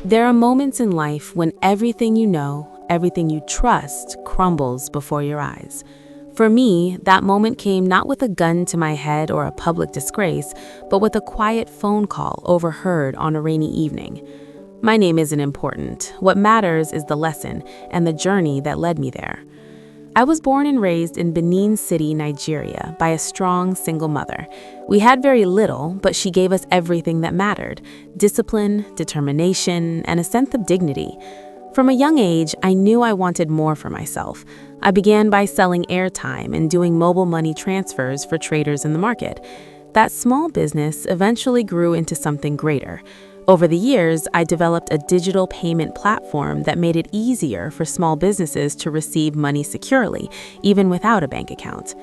There are moments in life when everything you know, everything you trust, crumbles before your eyes. For me, that moment came not with a gun to my head or a public disgrace, but with a quiet phone call overheard on a rainy evening. My name isn't important. What matters is the lesson and the journey that led me there. I was born and raised in Benin City, Nigeria, by a strong single mother. We had very little, but she gave us everything that mattered: discipline, determination, and a sense of dignity. From a young age, I knew I wanted more for myself. I began by selling airtime and doing mobile money transfers for traders in the market. That small business eventually grew into something greater. Over the years, I developed a digital payment platform that made it easier for small businesses to receive money securely, even without a bank account.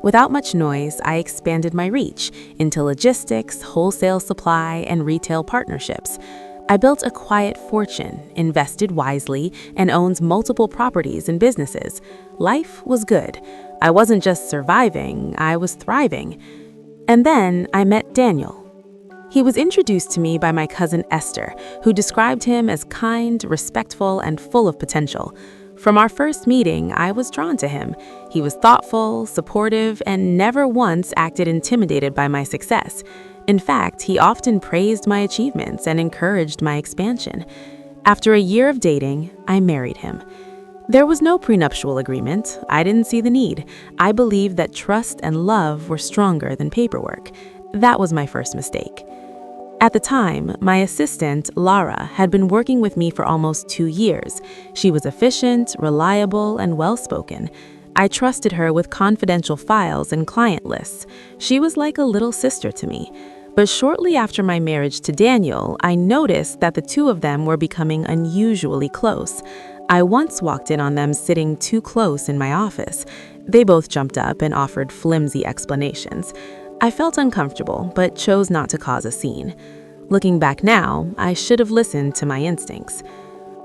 Without much noise, I expanded my reach into logistics, wholesale supply, and retail partnerships. I built a quiet fortune, invested wisely, and owned multiple properties and businesses. Life was good. I wasn't just surviving, I was thriving. And then I met Daniel. He was introduced to me by my cousin Esther, who described him as kind, respectful, and full of potential. From our first meeting, I was drawn to him. He was thoughtful, supportive, and never once acted intimidated by my success. In fact, he often praised my achievements and encouraged my expansion. After a year of dating, I married him. There was no prenuptial agreement. I didn't see the need. I believed that trust and love were stronger than paperwork. That was my first mistake. At the time, my assistant, Lara, had been working with me for almost 2 years. She was efficient, reliable, and well-spoken. I trusted her with confidential files and client lists. She was like a little sister to me. But shortly after my marriage to Daniel, I noticed that the two of them were becoming unusually close. I once walked in on them sitting too close in my office. They both jumped up and offered flimsy explanations. I felt uncomfortable, but chose not to cause a scene. Looking back now, I should have listened to my instincts.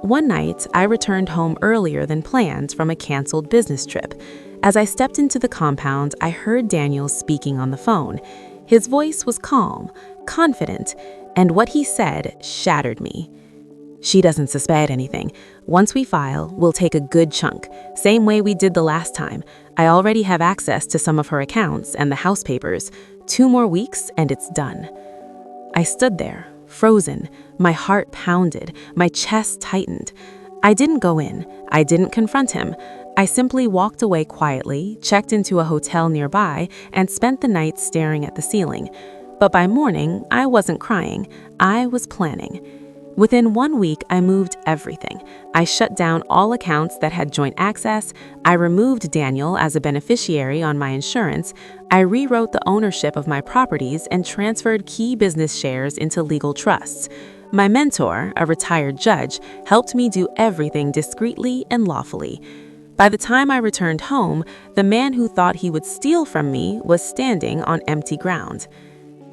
One night, I returned home earlier than planned from a canceled business trip. As I stepped into the compound, I heard Daniel speaking on the phone. His voice was calm, confident, and what he said shattered me. "She doesn't suspect anything. Once we file, we'll take a good chunk, same way we did the last time. I already have access to some of her accounts and the house papers. 2 more weeks and it's done." I stood there, frozen. My heart pounded, my chest tightened. I didn't go in. I didn't confront him. I simply walked away quietly, checked into a hotel nearby, and spent the night staring at the ceiling. But by morning, I wasn't crying. I was planning. Within 1 week, I moved everything. I shut down all accounts that had joint access. I removed Daniel as a beneficiary on my insurance. I rewrote the ownership of my properties and transferred key business shares into legal trusts. My mentor, a retired judge, helped me do everything discreetly and lawfully. By the time I returned home, the man who thought he would steal from me was standing on empty ground.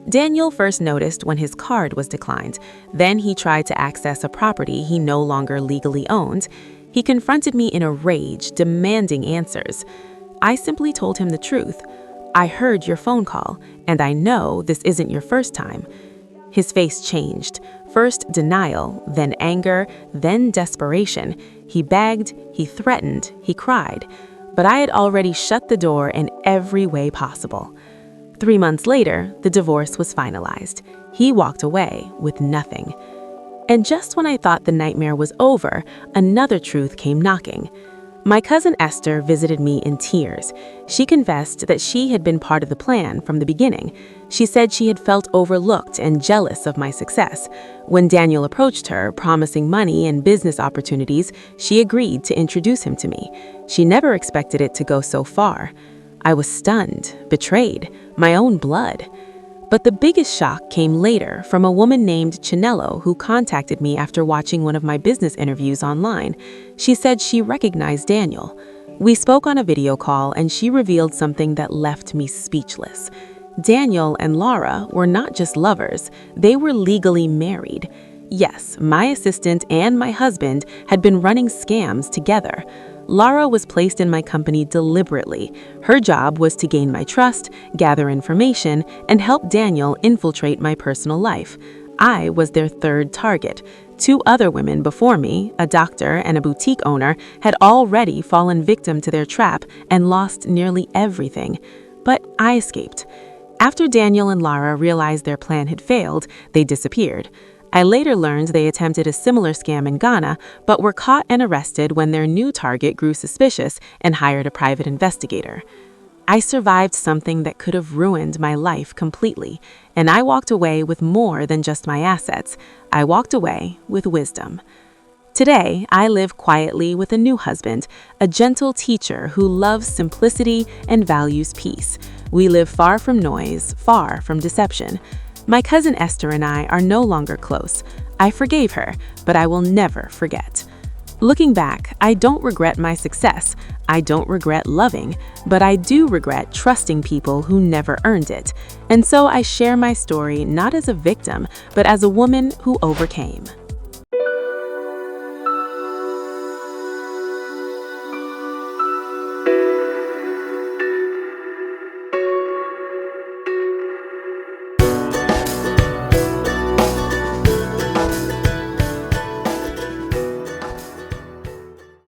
Daniel first noticed when his card was declined. Then he tried to access a property he no longer legally owned. He confronted me in a rage, demanding answers. I simply told him the truth. "I heard your phone call, and I know this isn't your first time." His face changed. First denial, then anger, then desperation. He begged, he threatened, he cried. But I had already shut the door in every way possible. 3 months later, the divorce was finalized. He walked away with nothing. And just when I thought the nightmare was over, another truth came knocking. My cousin Esther visited me in tears. She confessed that she had been part of the plan from the beginning. She said she had felt overlooked and jealous of my success. When Daniel approached her, promising money and business opportunities, she agreed to introduce him to me. She never expected it to go so far. I was stunned, betrayed, my own blood. But the biggest shock came later from a woman named Chinello who contacted me after watching one of my business interviews online. She said she recognized Daniel. We spoke on a video call and she revealed something that left me speechless. Daniel and Laura were not just lovers, they were legally married. Yes, my assistant and my husband had been running scams together. Lara was placed in my company deliberately. Her job was to gain my trust, gather information, and help Daniel infiltrate my personal life. I was their third target. 2 other women before me, a doctor and a boutique owner, had already fallen victim to their trap and lost nearly everything. But I escaped. After Daniel and Lara realized their plan had failed, they disappeared. I later learned they attempted a similar scam in Ghana, but were caught and arrested when their new target grew suspicious and hired a private investigator. I survived something that could have ruined my life completely, and I walked away with more than just my assets. I walked away with wisdom. Today, I live quietly with a new husband, a gentle teacher who loves simplicity and values peace. We live far from noise, far from deception. My cousin Esther and I are no longer close. I forgave her, but I will never forget. Looking back, I don't regret my success. I don't regret loving, but I do regret trusting people who never earned it. And so I share my story not as a victim, but as a woman who overcame.